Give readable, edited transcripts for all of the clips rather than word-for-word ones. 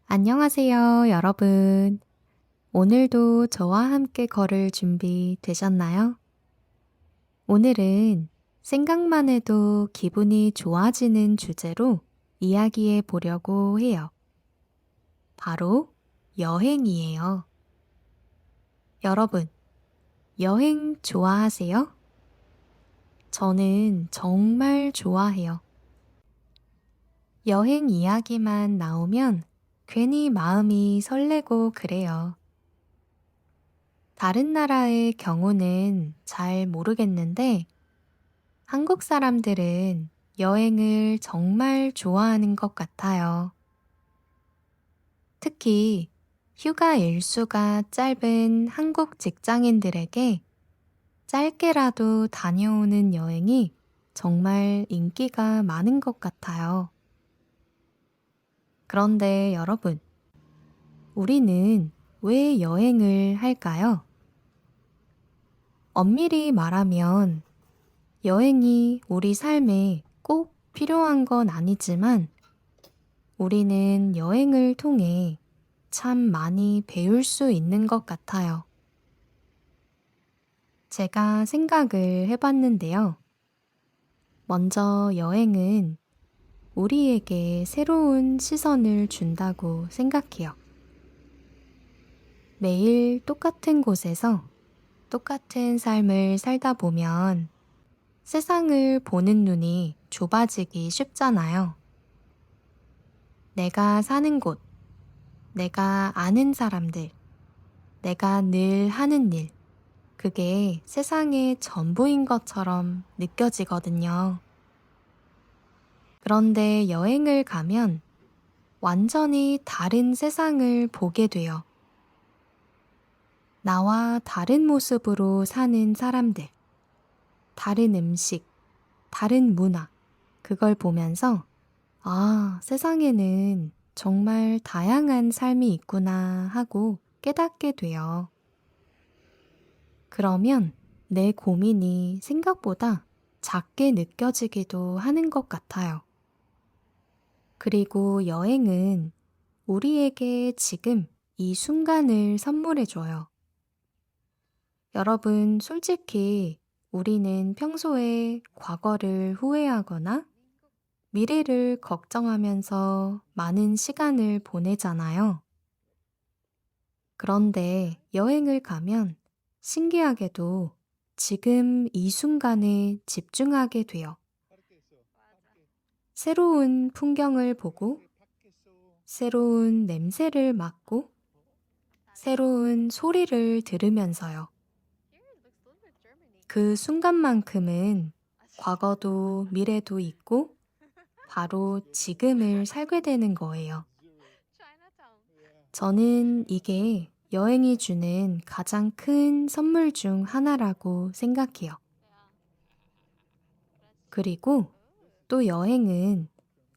안녕하세요, 여러분. 오늘도 저와 함께 걸을 준비 되셨나요? 오늘은 생각만 해도 기분이 좋아지는 주제로 이야기해 보려고 해요. 바로 여행이에요. 여러분, 여행 좋아하세요? 저는 정말 좋아해요. 여행 이야기만 나오면 괜히 마음이 설레고 그래요. 다른 나라의 경우는 잘 모르겠는데 한국 사람들은 여행을 정말 좋아하는 것 같아요. 특히 휴가 일수가 짧은 한국 직장인들에게 짧게라도 다녀오는 여행이 정말 인기가 많은 것 같아요. 그런데 여러분, 우리는 왜 여행을 할까요? 엄밀히 말하면 여행이 우리 삶에 꼭 필요한 건 아니지만 우리는 여행을 통해 참 많이 배울 수 있는 것 같아요. 제가 생각을 해봤는데요. 먼저 여행은 우리에게 새로운 시선을 준다고 생각해요. 매일 똑같은 곳에서 똑같은 삶을 살다 보면 세상을 보는 눈이 좁아지기 쉽잖아요. 내가 사는 곳, 내가 아는 사람들, 내가 늘 하는 일, 그게 세상의 전부인 것처럼 느껴지거든요. 그런데 여행을 가면 완전히 다른 세상을 보게 돼요. 나와 다른 모습으로 사는 사람들, 다른 음식, 다른 문화, 그걸 보면서 아, 세상에는 정말 다양한 삶이 있구나 하고 깨닫게 돼요. 그러면 내 고민이 생각보다 작게 느껴지기도 하는 것 같아요. 그리고 여행은 우리에게 지금 이 순간을 선물해줘요. 여러분, 솔직히 우리는 평소에 과거를 후회하거나 미래를 걱정하면서 많은 시간을 보내잖아요. 그런데 여행을 가면 신기하게도 지금 이 순간에 집중하게 돼요. 새로운 풍경을 보고, 새로운 냄새를 맡고, 새로운 소리를 들으면서요. 그 순간만큼은 과거도 미래도 있고, 바로 지금을 살게 되는 거예요. 저는 이게 여행이 주는 가장 큰 선물 중 하나라고 생각해요. 그리고 또 여행은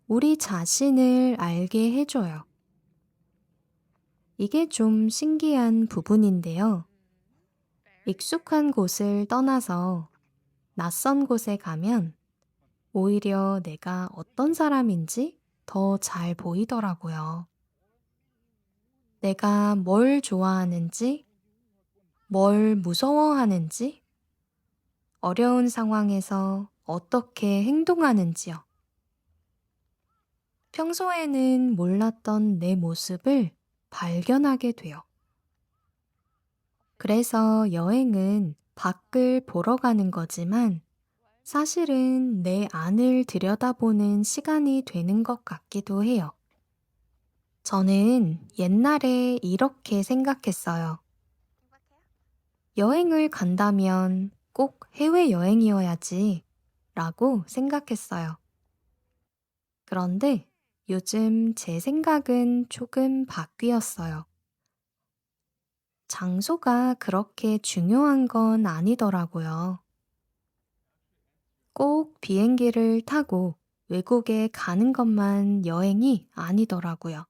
우리 자신을 알게 해줘요. 이게 좀 신기한 부분인데요. 익숙한 곳을 떠나서 낯선 곳에 가면 오히려 내가 어떤 사람인지 더 잘 보이더라고요. 내가 뭘 좋아하는지, 뭘 무서워하는지, 어려운 상황에서 어떻게 행동하는지요. 평소에는 몰랐던 내 모습을 발견하게 돼요. 그래서 여행은 밖을 보러 가는 거지만 사실은 내 안을 들여다보는 시간이 되는 것 같기도 해요. 저는 옛날에 이렇게 생각했어요. 여행을 간다면 꼭 해외여행이어야지 라고 생각했어요. 그런데 요즘 제 생각은 조금 바뀌었어요. 장소가 그렇게 중요한 건 아니더라고요. 꼭 비행기를 타고 외국에 가는 것만 여행이 아니더라고요.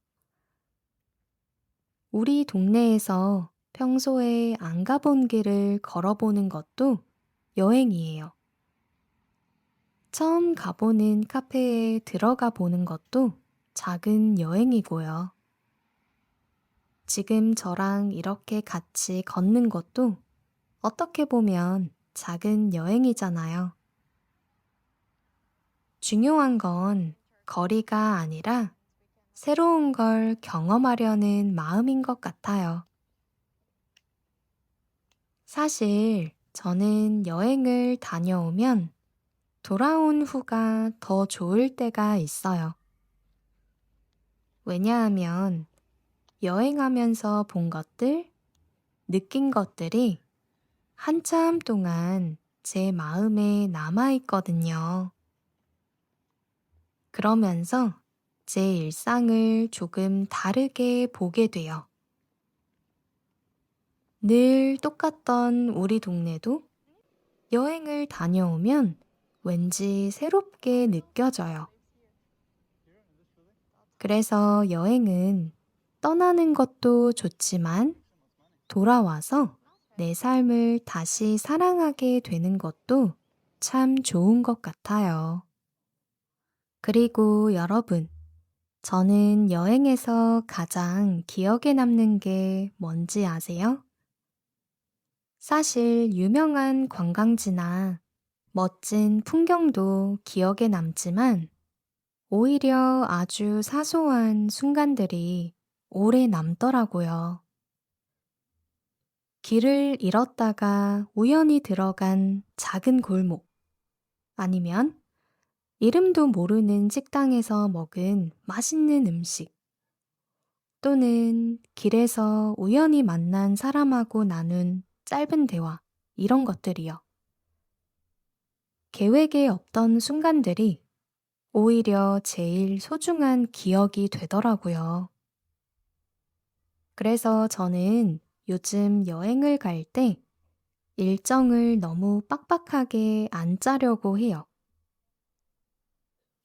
우리 동네에서 평소에 안 가본 길을 걸어보는 것도 여행이에요. 처음 가보는 카페에 들어가 보는 것도 작은 여행이고요. 지금 저랑 이렇게 같이 걷는 것도 어떻게 보면 작은 여행이잖아요. 중요한 건 거리가 아니라 새로운 걸 경험하려는 마음인 것 같아요. 사실 저는 여행을 다녀오면 돌아온 후가 더 좋을 때가 있어요. 왜냐하면 여행하면서 본 것들, 느낀 것들이 한참 동안 제 마음에 남아있거든요. 그러면서 제 일상을 조금 다르게 보게 돼요. 늘 똑같던 우리 동네도 여행을 다녀오면 왠지 새롭게 느껴져요. 그래서 여행은 떠나는 것도 좋지만 돌아와서 내 삶을 다시 사랑하게 되는 것도 참 좋은 것 같아요. 그리고 여러분, 저는 여행에서 가장 기억에 남는 게 뭔지 아세요? 사실 유명한 관광지나 멋진 풍경도 기억에 남지만 오히려 아주 사소한 순간들이 오래 남더라고요. 길을 잃었다가 우연히 들어간 작은 골목, 아니면 이름도 모르는 식당에서 먹은 맛있는 음식, 또는 길에서 우연히 만난 사람하고 나눈 짧은 대화, 이런 것들이요. 계획에 없던 순간들이 오히려 제일 소중한 기억이 되더라고요. 그래서 저는 요즘 여행을 갈 때 일정을 너무 빡빡하게 안 짜려고 해요.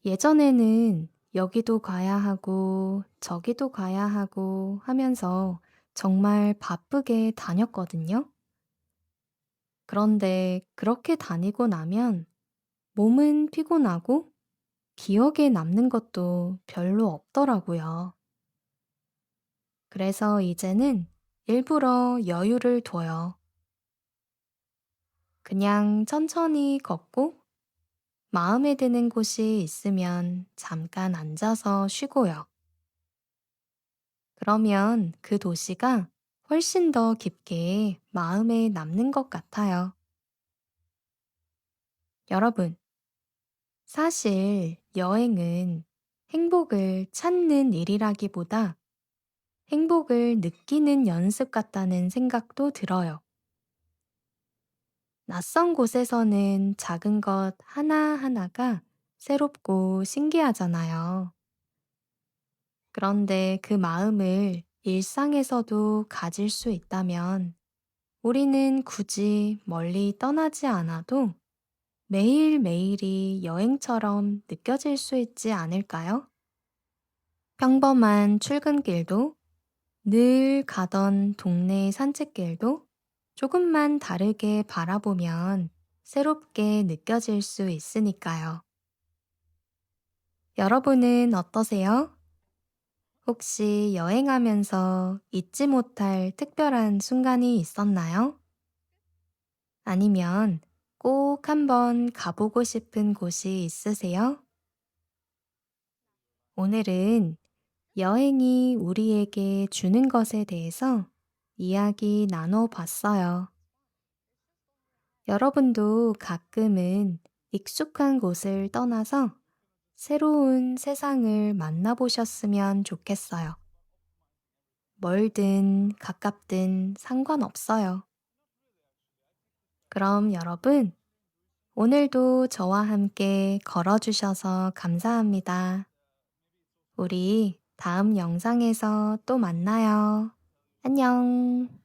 예전에는 여기도 가야 하고 저기도 가야 하고 하면서 정말 바쁘게 다녔거든요. 그런데 그렇게 다니고 나면 몸은 피곤하고 기억에 남는 것도 별로 없더라고요. 그래서 이제는 일부러 여유를 둬요. 그냥 천천히 걷고 마음에 드는 곳이 있으면 잠깐 앉아서 쉬고요. 그러면 그 도시가 훨씬 더 깊게 마음에 남는 것 같아요. 여러분, 사실 여행은 행복을 찾는 일이라기보다 행복을 느끼는 연습 같다는 생각도 들어요. 낯선 곳에서는 작은 것 하나하나가 새롭고 신기하잖아요. 그런데 그 마음을 일상에서도 가질 수 있다면 우리는 굳이 멀리 떠나지 않아도 매일매일이 여행처럼 느껴질 수 있지 않을까요? 평범한 출근길도 늘 가던 동네 산책길도 조금만 다르게 바라보면 새롭게 느껴질 수 있으니까요. 여러분은 어떠세요? 혹시 여행하면서 잊지 못할 특별한 순간이 있었나요? 아니면 꼭 한번 가보고 싶은 곳이 있으세요? 오늘은 여행이 우리에게 주는 것에 대해서 이야기 나눠봤어요. 여러분도 가끔은 익숙한 곳을 떠나서 새로운 세상을 만나보셨으면 좋겠어요. 멀든 가깝든 상관없어요. 그럼 여러분, 오늘도 저와 함께 걸어주셔서 감사합니다. 우리 다음 영상에서 또 만나요. 안녕.